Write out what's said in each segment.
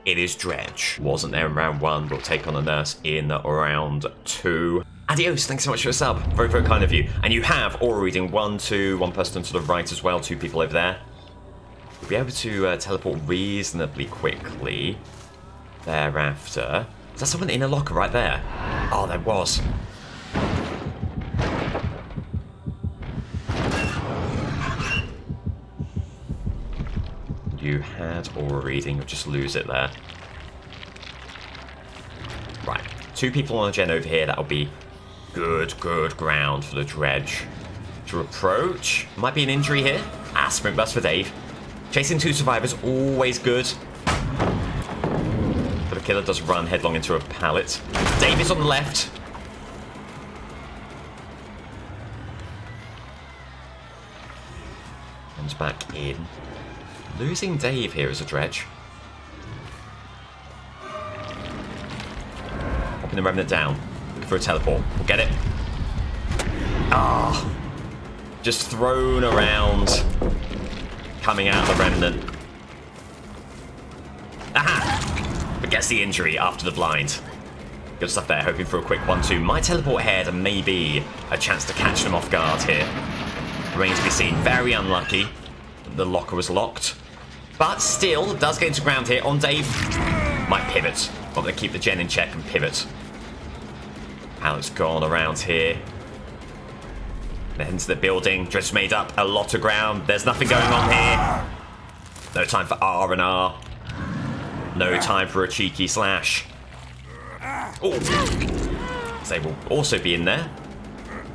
It is Dredge. Wasn't there in round 1. We'll take on a nurse in round 2. Adios, thanks so much for your sub. Very, very kind of you. And you have aura reading 1, 2, one person to the right as well, 2 people over there. You'll be able to teleport reasonably quickly thereafter. Is that someone in a locker right there? Oh, there was. You had aura reading, you'll just lose it there. Right, 2 people on a gen over here, that'll be good ground for the Dredge to approach. Might be an injury here. Sprint burst for Dave. Chasing 2 survivors, always good. But the killer does run headlong into a pallet. Dave is on the left. Comes back in. Losing Dave here as a Dredge. Popping the Remnant down. Looking for a teleport. We'll get it. Ah! Just thrown around. Coming out of the Remnant. Aha! But gets the injury after the blind. Good stuff there. Hoping for a quick 1-2. Might teleport ahead and maybe a chance to catch them off guard here. Remains to be seen. Very unlucky. The locker was locked. But still, does get into ground here on Dave. Might pivot. Want to keep the gen in check and pivot. Alex gone around here. Then into the building. Just made up a lot of ground. There's nothing going on here. No time for R&R. No time for a cheeky slash. Oh, they will also be in there.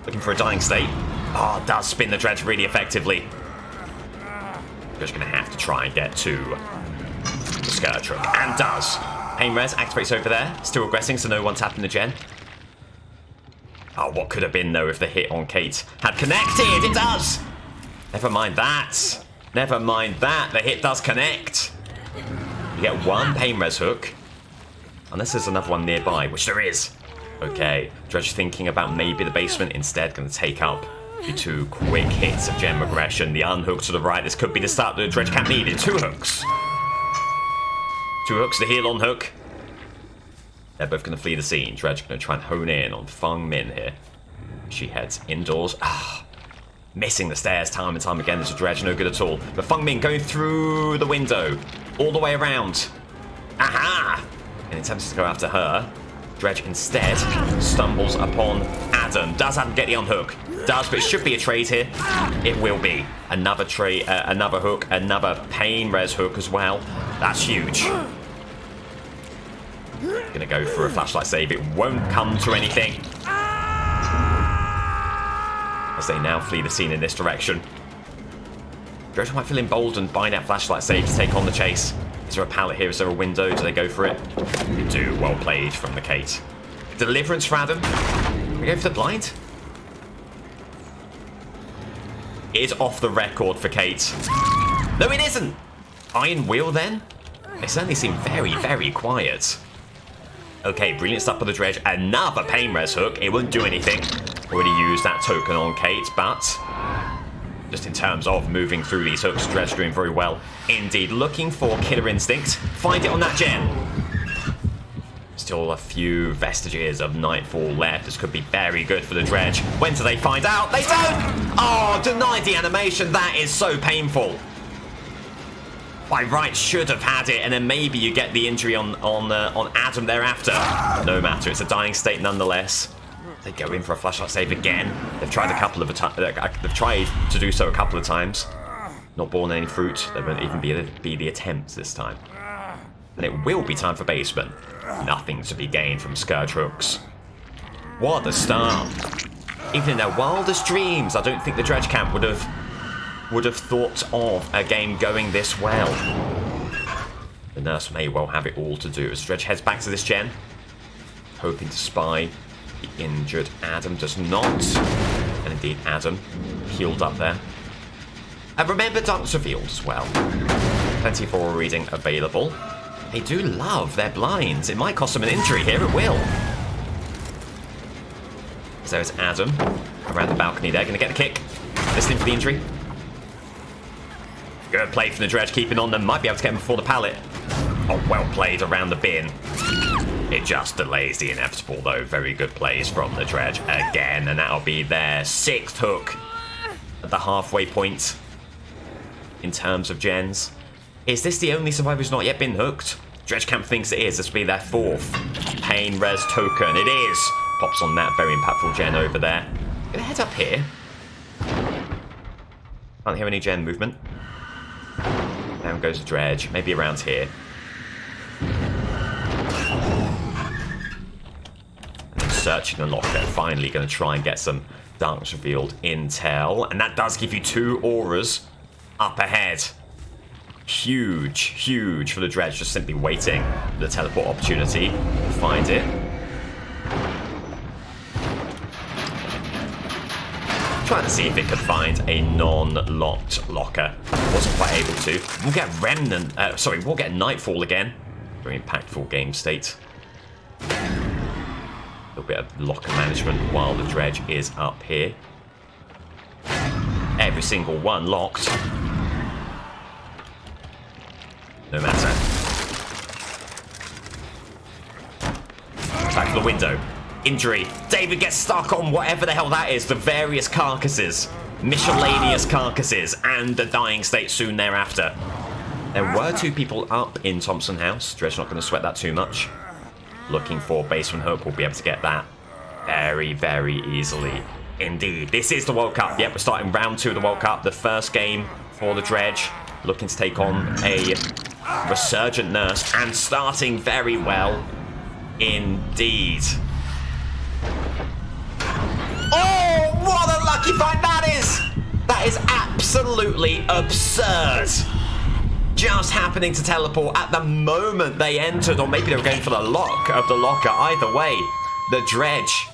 Looking for a dying state. Oh, does spin the Dredge really effectively. Just going to have to try and get to the skirt truck. And does. Pain res activates over there. Still regressing, so no one tapping the gen. Oh, what could have been, though, if the hit on Kate had connected? It does! Never mind that. Never mind that. The hit does connect. You get 1 pain res hook. Unless there's another one nearby, which there is. Okay. Dredge thinking about maybe the basement. Instead, going to take up the 2 quick hits of gem regression. The unhook to the right. This could be the start that the Dredge camp needed. 2 hooks. 2 hooks, the heal on hook. They're both going to flee the scene. Dredge going to try and hone in on Feng Min here. She heads indoors. Missing the stairs time and time again. There's a Dredge, no good at all. But Feng Min going through the window. All the way around. Aha! And attempts to go after her. Dredge instead stumbles upon Adam. Does Adam get the unhook? Does, but it should be a trade here. It will be. Another trade, another hook, another pain res hook as well. That's huge. Gonna go for a flashlight save. It won't come to anything. As they now flee the scene in this direction. Dredge might feel emboldened by that flashlight save to take on the chase. Is there a pallet here? Is there a window? Do they go for it? They do. Well played from the Kate. Deliverance for Adam. We go for the blind. It is off the record for Kate. No, it isn't. Iron Wheel then? They certainly seem very, very quiet. Okay, brilliant stuff for the Dredge. Another pain res hook. It won't do anything. Already used that token on Kate, but just in terms of moving through these hooks, Dredge doing very well indeed. Looking for Killer Instinct. Find it on that gen. Still a few vestiges of Nightfall left. This could be very good for the Dredge. When do they find out? They don't! Oh, denied the animation. That is so painful. By right, should have had it, and then maybe you get the injury on Adam thereafter. No matter, it's a dying state nonetheless. They go in for a flashlight save again. They've tried a couple of times. They've tried to do so a couple of times. Not borne any fruit. There won't even be the attempts this time. And it will be time for basement. Nothing to be gained from skirt hooks. What a start! Even in their wildest dreams, I don't think the Dredge camp would have thought of a game going this well. The nurse may well have it all to do as Dredge heads back to this gen, hoping to spy the injured Adam. Does not. And indeed, Adam healed up there. And remember, darkness revealed as well. Plenty of aura reading available. They do love their blinds. It might cost them an injury here. It will. So there's Adam around the balcony there. Going to get the kick. Listening for the injury. Good play from the Dredge, keeping on them. Might be able to get him before the pallet. Oh, well played around the bin. It just delays the inevitable, though. Very good plays from the Dredge again, and that'll be their 6th hook at the halfway point in terms of gens. Is this the only survivor who's not yet been hooked? Dredge Camp thinks it is. This will be their 4th Pain Res token. It is. Pops on that very impactful gen over there. Gonna head up here. Can't hear any gen movement. Down goes the Dredge. Maybe around here. Searching the locker, finally going to try and get some Darkness Revealed intel, and that does give you 2 auras up ahead. Huge for the Dredge, just simply waiting for the teleport opportunity to find it. Trying to see if it could find a non-locked locker. Wasn't quite able to. We'll get Remnant, we'll get Nightfall again. Very impactful game state. A little bit of locker management while the Dredge is up here. Every single one locked. No matter. Back to the window. Injury. David gets stuck on whatever the hell that is. The various carcasses. Miscellaneous carcasses. And the dying state soon thereafter. There were 2 people up in Thompson House. Dredge not going to sweat that too much. Looking for Basement Hook. We'll be able to get that very easily. Indeed. This is the World Cup. Yep, we're starting round 2 of the World Cup. The first game for the Dredge. Looking to take on a resurgent nurse. And starting very well indeed. Oh, what a lucky find that is! That is absolutely absurd. Just happening to teleport at the moment they entered, or maybe they were going for the lock of the locker. Either way, the Dredge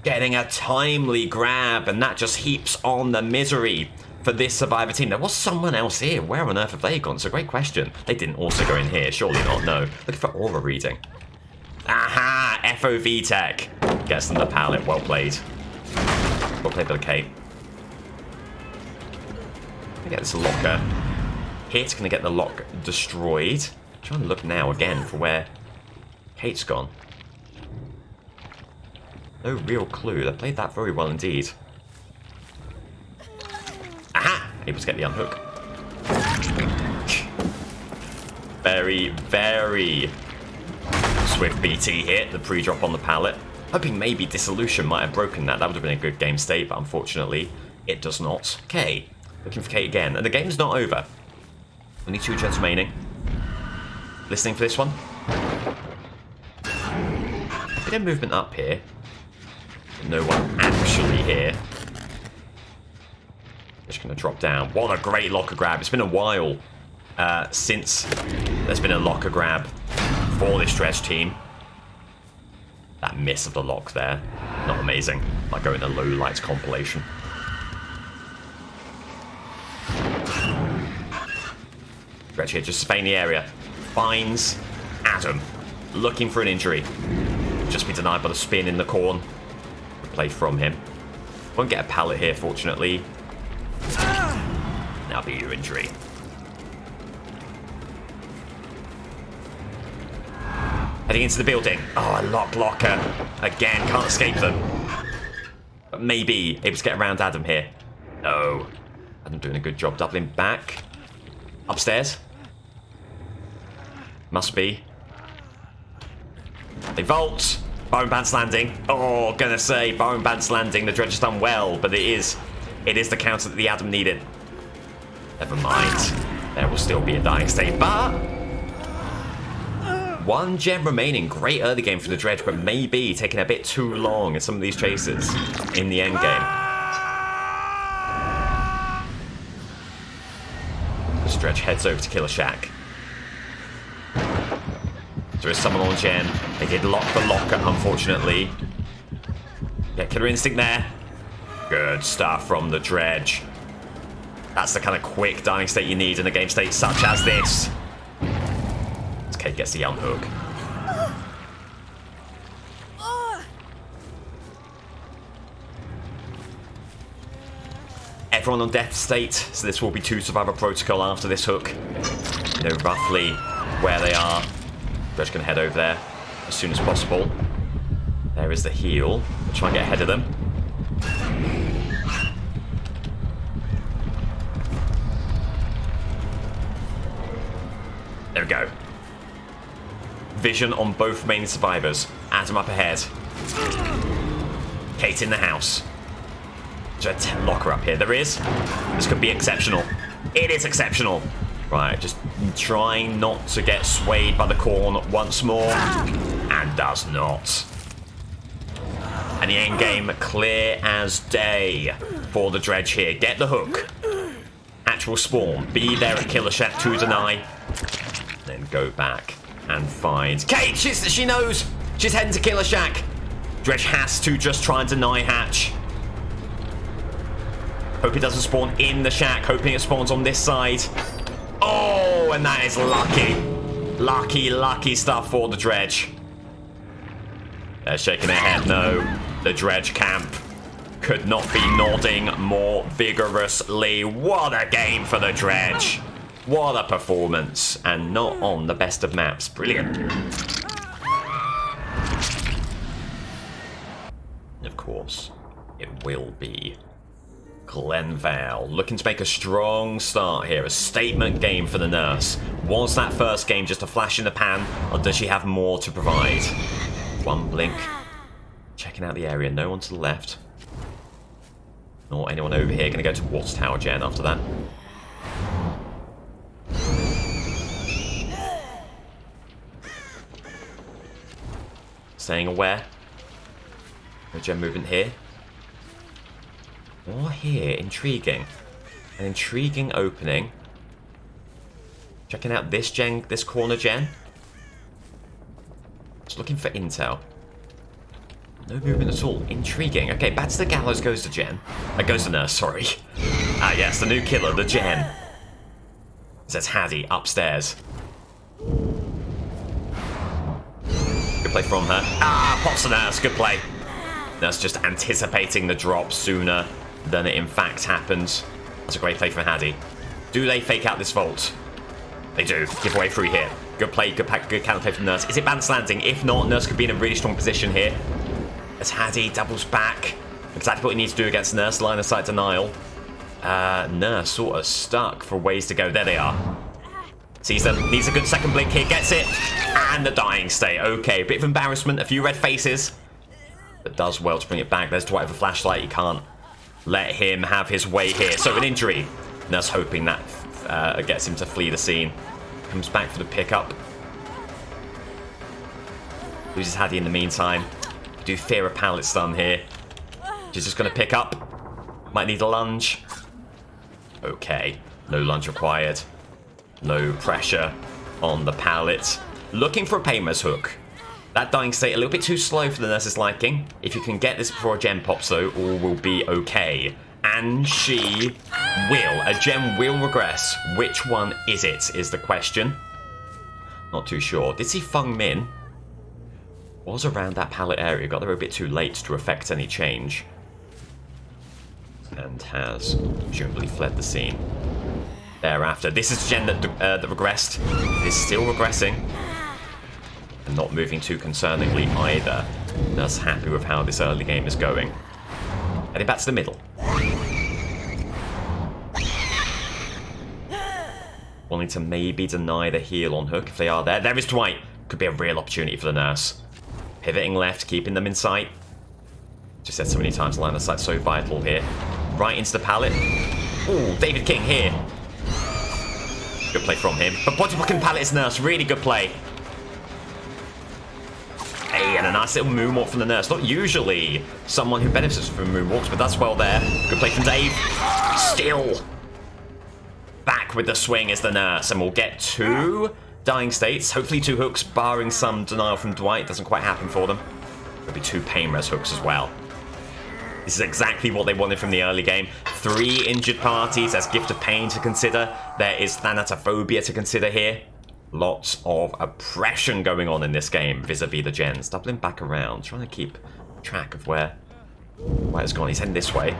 getting a timely grab, and that just heaps on the misery for this survivor team. There was someone else here. Where on earth have they gone? It's a great question. They didn't also go in here. Surely not, no. Looking for aura reading. Aha! FOV tech. Gets them the pallet. Well played. Well played by the Kate. Get this locker. Hit's going to get the lock destroyed. I'm trying to look now again for where Kate's gone. No real clue. They played that very well indeed. Aha! Able to get the unhook. Very swift BT hit. The pre-drop on the pallet. Hoping maybe Dissolution might have broken that. That would have been a good game state, but unfortunately, it does not. Okay. Looking for Kate again. And the game's not over. Only 2 gens remaining. Listening for this one. Bit of movement up here. No one actually here. Just going to drop down. What a great locker grab. It's been a while since there's been a locker grab for this Dredge team. That miss of the lock there. Not amazing. Might go in a low lights compilation. Dredge here, just surveying the area. Finds Adam. Looking for an injury. Just be denied by the spin in the corn. Good play from him. Won't get a pallet here, fortunately. That'll be your injury. Heading into the building. Oh, a locked locker. Again, can't escape them. But maybe able to get around Adam here. No. Adam doing a good job doubling back. Upstairs. Must be. They vault. Bone Bant's landing. Oh, gonna say Bone Bant's landing. The Dredge has done well, but it is the counter that the Adam needed. Never mind. There will still be a dying state, but 1 gem remaining. Great early game for the Dredge, but maybe taking a bit too long in some of these chases in the end game. The Dredge heads over to Killer Shack. There is someone on gen. They did lock the locker, unfortunately. Yeah, Killer Instinct there. Good stuff from the Dredge. That's the kind of quick dying state you need in a game state such as this. Kate gets the unhook. Everyone on death state, so this will be 2 survivor protocol after this hook. You know, roughly where they are. Dredge can head over there as soon as possible. There is the heal. We'll try and get ahead of them. There we go. Vision on both remaining survivors. Adam up ahead. Kate in the house. Is there a locker up here? There is. This could be exceptional. It is exceptional. Right, just trying not to get swayed by the corn once more. And does not. And the end game clear as day for the Dredge here. Get the hook. Actual spawn. Be there at Killer Shack to deny. Then go back and find Kate. She knows. She's heading to Killer Shack. Dredge has to just try and deny hatch. Hope it doesn't spawn in the shack. Hoping it spawns on this side. Oh, and that is lucky. Lucky stuff for the Dredge. They're shaking their head no. The Dredge camp could not be nodding more vigorously. What a game for the Dredge. What a performance. And not on the best of maps. Brilliant. Of course, it will be Glenvale. Looking to make a strong start here. A statement game for the nurse. Was that first game just a flash in the pan, or does she have more to provide? One blink. Checking out the area. No one to the left. Nor anyone over here. Going to go to Watchtower Gen after that. Staying aware. No gen movement here. Or here. Intriguing. An intriguing opening. Checking out this gen, this corner gen. Just looking for intel. No movement at all. Intriguing. Okay, back to the gallows goes to gen. Goes to nurse, sorry. Ah, yes, the new killer, the gen. It says Hattie upstairs. Good play from her. Ah, pops the nurse. Good play. Nurse just anticipating the drop sooner than it in fact happens. That's a great play from Hattie. Do they fake out this vault? They do. Giveaway through here. Good play, good counter play from Nurse. Is it Band Slanting? If not, Nurse could be in a really strong position here. As Hattie doubles back. Exactly what he needs to do against Nurse. Line of sight denial. Nurse sort of stuck for ways to go. There they are. Sees them. Needs a good second blink here. Gets it. And the dying state. Okay, a bit of embarrassment. A few red faces. But does well to bring it back. There's Dwight with a flashlight. You can't let him have his way here. So an injury. Nurse hoping that gets him to flee the scene. Comes back for the pickup. Loses Hattie in the meantime. Do fear a pallet stun here. She's just going to pick up. Might need a lunge. Okay. No lunge required. No pressure on the pallet. Looking for a Paymer's hook. That dying state a little bit too slow for the nurse's liking. If you can get this before a gen pops though, all will be okay. And she will. A gem will regress. Which one is it, is the question. Not too sure. Did see Feng Min? Was around that pallet area. Got there a bit too late to affect any change. And has presumably fled the scene. Thereafter. This is the gen that regressed. It is still regressing. And not moving too concerningly either. Nurse happy with how this early game is going. Heading back to the middle. Wanting to maybe deny the heal on hook if they are there. There is Dwight. Could be a real opportunity for the nurse. Pivoting left, keeping them in sight. Just said so many times, line of sight so vital here. Right into the pallet. Ooh, David King here. Good play from him. But body blocking pallet is nurse. Really good play. Hey, and a nice little moonwalk from the nurse. Not usually someone who benefits from moonwalks, but that's well there. Good play from Dave. Still back with the swing is the nurse, and we'll get two dying states. Hopefully two hooks, barring some denial from Dwight. Doesn't quite happen for them. There'll be two pain res hooks as well. This is exactly what they wanted from the early game. 3 injured parties. There's Gift of Pain to consider. There is Thanatophobia to consider here. Lots of oppression going on in this game vis-a-vis the gens. Doubling back around, trying to keep track of where it's gone. He's heading this way.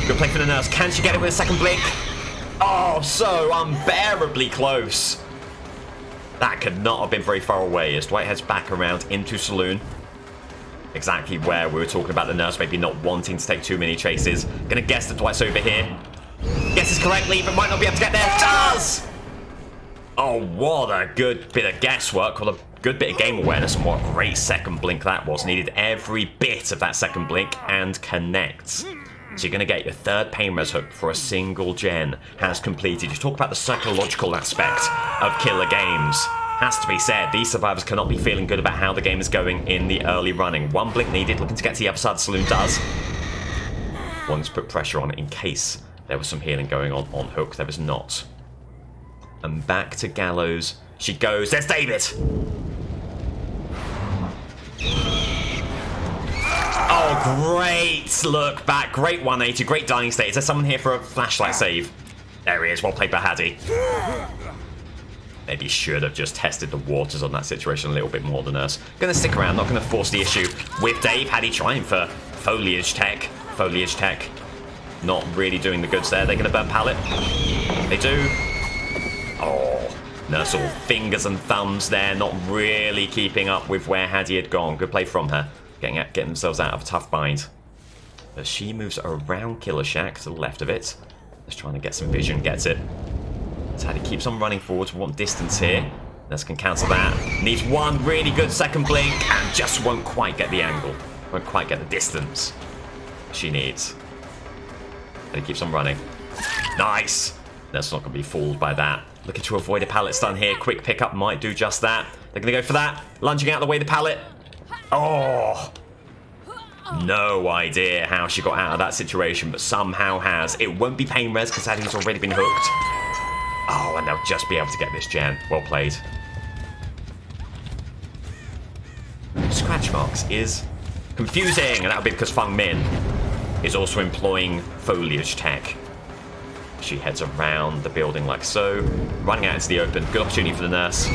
Good play for the nurse. Can she get it with a second blink? Oh, so unbearably close. That could not have been very far away as Dwight heads back around into Saloon. Exactly where we were talking about the nurse maybe not wanting to take too many chases. Gonna guess that Dwight's over here. Guesses correctly, but might not be able to get there. Does! Oh, what a good bit of guesswork. What a good bit of game awareness, and what a great second blink that was. Needed every bit of that second blink and connects. So you're going to get your third pain res hook for a single gen has completed. You talk about the psychological aspect of killer games. Has to be said, these survivors cannot be feeling good about how the game is going in the early running. One blink needed, looking to get to the other side. The Saloon does. Wanting to put pressure on it in case there was some healing going on hook. There was not. And back to Gallows she goes. There's David! Oh, great look back. Great 180. Great dying state. Is there someone here for a flashlight save? There he is. Well played by Haddy. Maybe should have just tested the waters on that situation a little bit more than us. Gonna stick around. Not gonna force the issue with Dave. Haddy trying for foliage tech. Foliage tech. Not really doing the goods there. They're gonna burn pallet. They do. Oh, Nurse all fingers and thumbs there. Not really keeping up with where Haddy had gone. Good play from her. Getting themselves out of a tough bind. As she moves around Killer Shack to the left of it. Just trying to get some vision. Gets it. As Haddy keeps on running forward. Want distance here. Nurse can cancel that. Needs one really good second blink. And just won't quite get the angle. Won't quite get the distance she needs. Haddy keeps on running. Nice. Nurse not going to be fooled by that. Looking to avoid a pallet stun here. Quick pickup might do just that. They're going to go for that. Lunging out of the way the pallet. Oh. No idea how she got out of that situation, but somehow has. It won't be pain res because Haddy's already been hooked. Oh, and they'll just be able to get this gen. Well played. Scratch marks is confusing, and that'll be because Feng Min is also employing foliage tech. She heads around the building like so, running out into the open. Good opportunity for the nurse.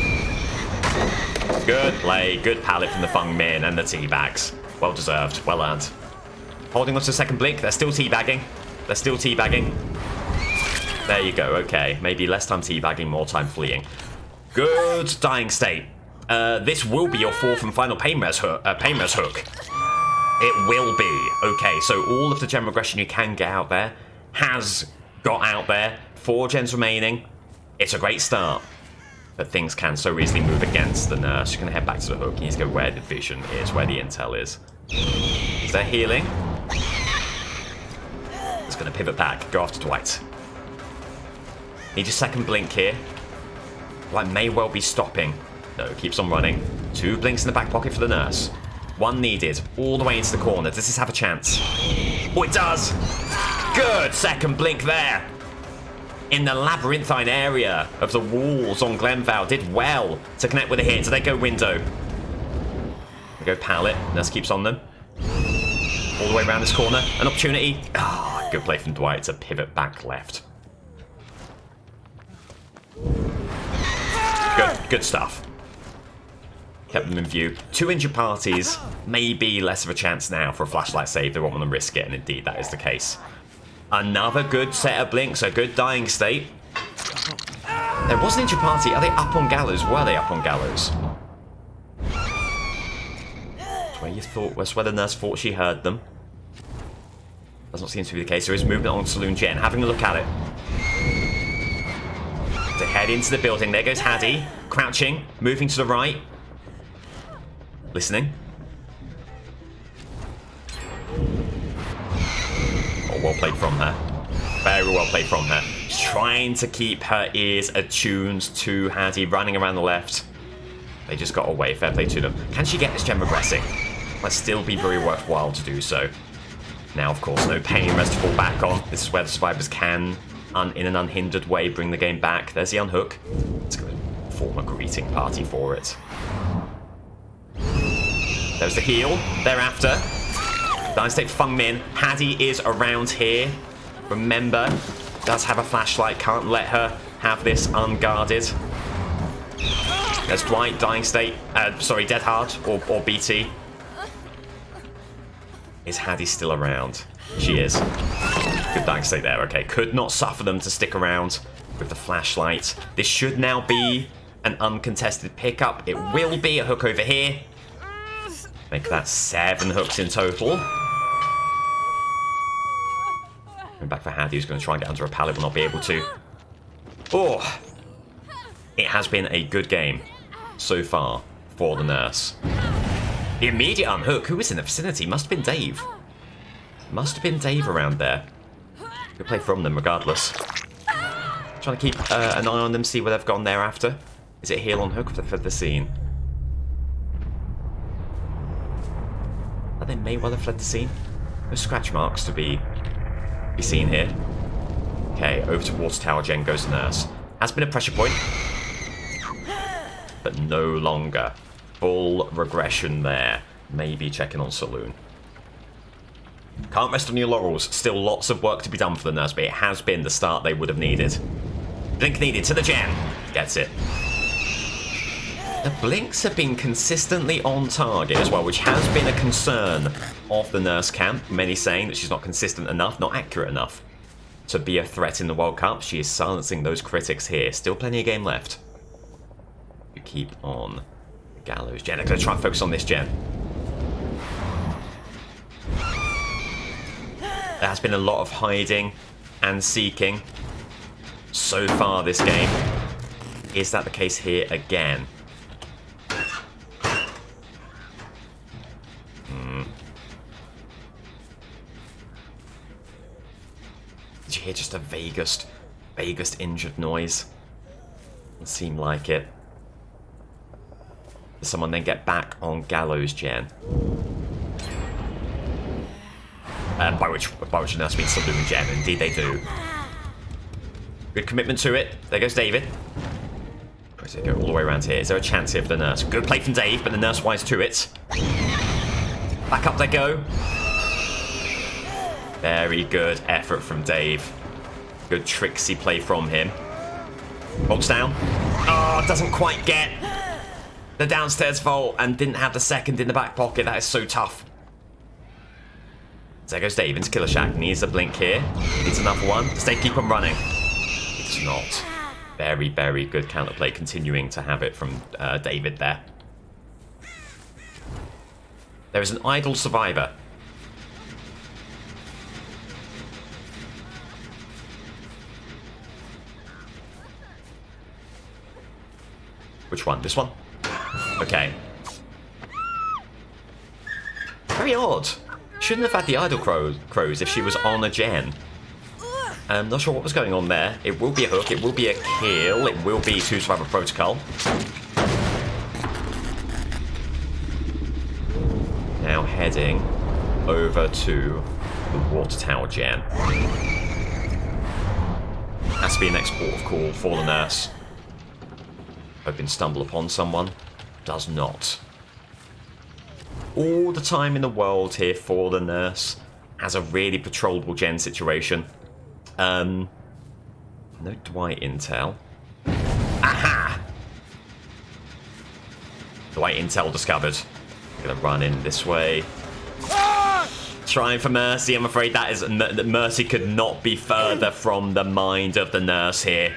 Good play, good pallet from the Feng Min and the teabags. Well deserved, well earned. Holding on to the second blink, they're still teabagging. They're still teabagging. There you go, okay. Maybe less time teabagging, more time fleeing. Good dying state. This will be your fourth and final pain res hook. It will be. Okay, so all of the gen regression you can get out there has got out there. 4 gens remaining. It's a great start. But things can so easily move against the nurse. You're going to head back to the hook. You need to go where the vision is, where the intel is. Is there healing? It's going to pivot back. Go after Dwight. Need your second blink here. Dwight may well be stopping. No, keeps on running. 2 blinks in the back pocket for the nurse. 1 needed. All the way into the corner. Does this have a chance? Oh, it does! Good second blink there. In the labyrinthine area of the walls on Glenval. Did well to connect with a hit. So they go window. They go pallet. Nurse keeps on them. All the way around this corner. An opportunity. Ah, good play from Dwight to pivot back left. Good stuff. Kept them in view. 2 injured parties. Maybe less of a chance now for a flashlight save. They won't want to risk it, and indeed that is the case. Another good set of blinks, a good dying state. There was an injured party. Are they up on Gallows? Were they up on Gallows? That's where you thought. That's where the nurse thought she heard them. Does not seem to be the case. There is movement on Saloon Gen. Having a look at it. To head into the building. There goes Haddy. Crouching. Moving to the right. Listening. Well played from her. Very well played from her. She's trying to keep her ears attuned to Haddy running around the left. They just got away. Fair play to them. Can she get this gem regressing? Might still be very worthwhile to do so. Now, of course, no pain res to fall back on. This is where the survivors can, in an unhindered way, bring the game back. There's the unhook. Let's go form a greeting party for it. There's the heal. Thereafter. Dying state for Feng Min. Haddy is around here. Remember, does have a flashlight. Can't let her have this unguarded. There's Dwight, dying state. Sorry, dead hard or BT. Is Haddy still around? She is. Good dying state there. Okay, could not suffer them to stick around with the flashlight. This should now be an uncontested pickup. It will be a hook over here. Make that 7 hooks in total. Going back for Hattie, who's going to try and get under a pallet, will not be able to. Oh! It has been a good game so far for the nurse. The immediate unhook. Who was in the vicinity? Must have been Dave. Must have been Dave around there. Good play from them regardless. Trying to keep an eye on them, see where they've gone thereafter. Is it heel on hook for the scene? They may well have fled the scene. No scratch marks to be seen here. Okay, over to water tower. Jen goes the nurse. Has been a pressure point, but no longer. Full regression there. Maybe checking on Saloon. Can't rest on your laurels. Still lots of work to be done for the nurse, but it has been the start they would have needed. Blink needed to the Jen. Gets it. The blinks have been consistently on target as well, which has been a concern of the nurse camp. Many saying that she's not consistent enough, not accurate enough to be a threat in the World Cup. She is silencing those critics here. Still plenty of game left. You keep on the gallows. Jen, I'm going to try and focus on this Jen. There has been a lot of hiding and seeking so far this game. Is that the case here again? Did you hear just a vaguest injured noise? Doesn't seem like it. Does someone then get back on gallows, Jen? By which the nurse means Saloon and Jen. Indeed they do. Good commitment to it. There goes David. Does it go all the way around here? Is there a chance here for the nurse? Good play from Dave, but the nurse wise to it. Back up they go. Very good effort from Dave. Good tricksy play from him. Bolts down. Oh, doesn't quite get the downstairs vault and didn't have the second in the back pocket. That is so tough. There goes Dave into Killer Shack. Needs a blink here. Needs another one. Does Dave keep on running? He does not. Very, very good counterplay. Continuing to have it from David there. There is an idle survivor. Which one? This one? Okay. Very odd. Shouldn't have had the idle crows if she was on a Jen. I'm not sure what was going on there. It will be a hook. It will be a kill. It will be 2 survivor protocol. Now heading over to the water tower Jen. Has to be an export of call for the nurse. Hoping to stumble upon someone. Does not. All the time in the world here for the nurse. Has a really patrollable Jen situation. No Dwight intel. Aha! Dwight intel discovered. Gonna run in this way. Trying for Mercy. I'm afraid that is Mercy could not be further from the mind of the nurse here.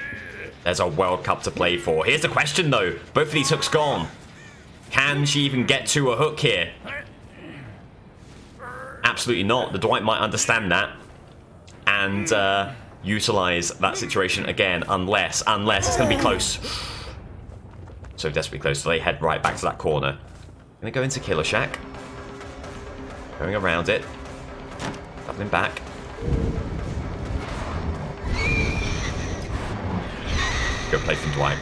There's a World Cup to play for. Here's the question though. Both of these hooks gone. Can she even get to a hook here? Absolutely not. The Dwight might understand that and utilize that situation again, unless it's going to be close. So desperately close, so they head right back to that corner. Going to go into Killer Shack. Going around it. Doubling back. Good play from Dwight.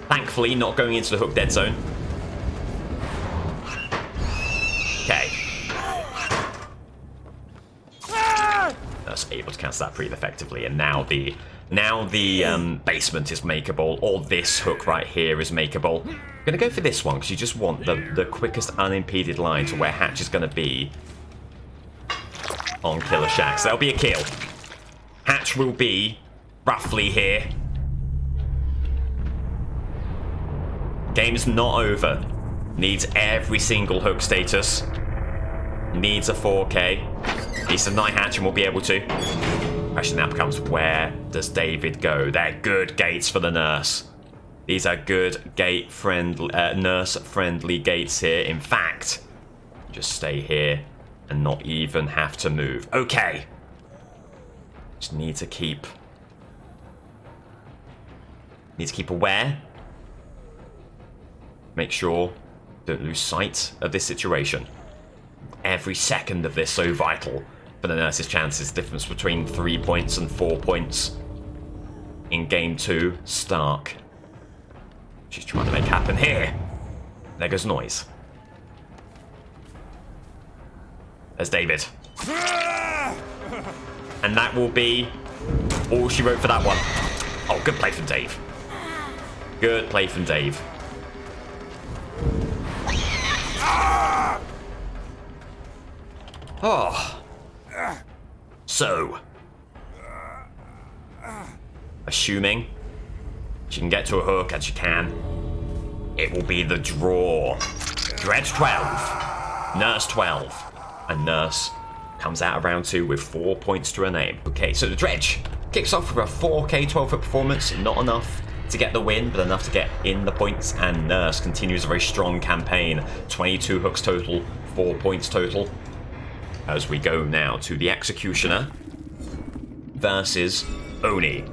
Thankfully, not going into the hook dead zone. Okay. That's able to cancel that pretty effectively, and now the basement is makeable, or this hook right here is makeable. I'm gonna go for this one because you just want the quickest unimpeded line to where Hatch is gonna be on Killer Shack. So that'll be a kill. Hatch will be roughly here. Game's not over. Needs every single hook status. Needs a 4K. Needs to night Hatch and we'll be able to. Question now becomes, where does David go? They're good gates for the nurse. These are good nurse-friendly gates here. In fact, just stay here and not even have to move. Okay. Just need to keep aware. Make sure don't lose sight of this situation. Every second of this so vital for the nurse's chances. Difference between 3 points and 4 points in game 2. Stark. She's trying to make happen here. There goes noise. There's David. And that will be all she wrote for that one. Oh, good play from Dave. Good play from Dave. Oh. So. Assuming she can get to a hook, and she can, it will be the draw. Dredge 12. Nurse 12. And Nurse comes out of round 2 with 4 points to her name. Okay, so the Dredge kicks off with a 4K 12-foot performance. Not enough to get the win, but enough to get in the points. And Nurse continues a very strong campaign. 22 hooks total, 4 points total. As we go now to the Executioner versus Oni.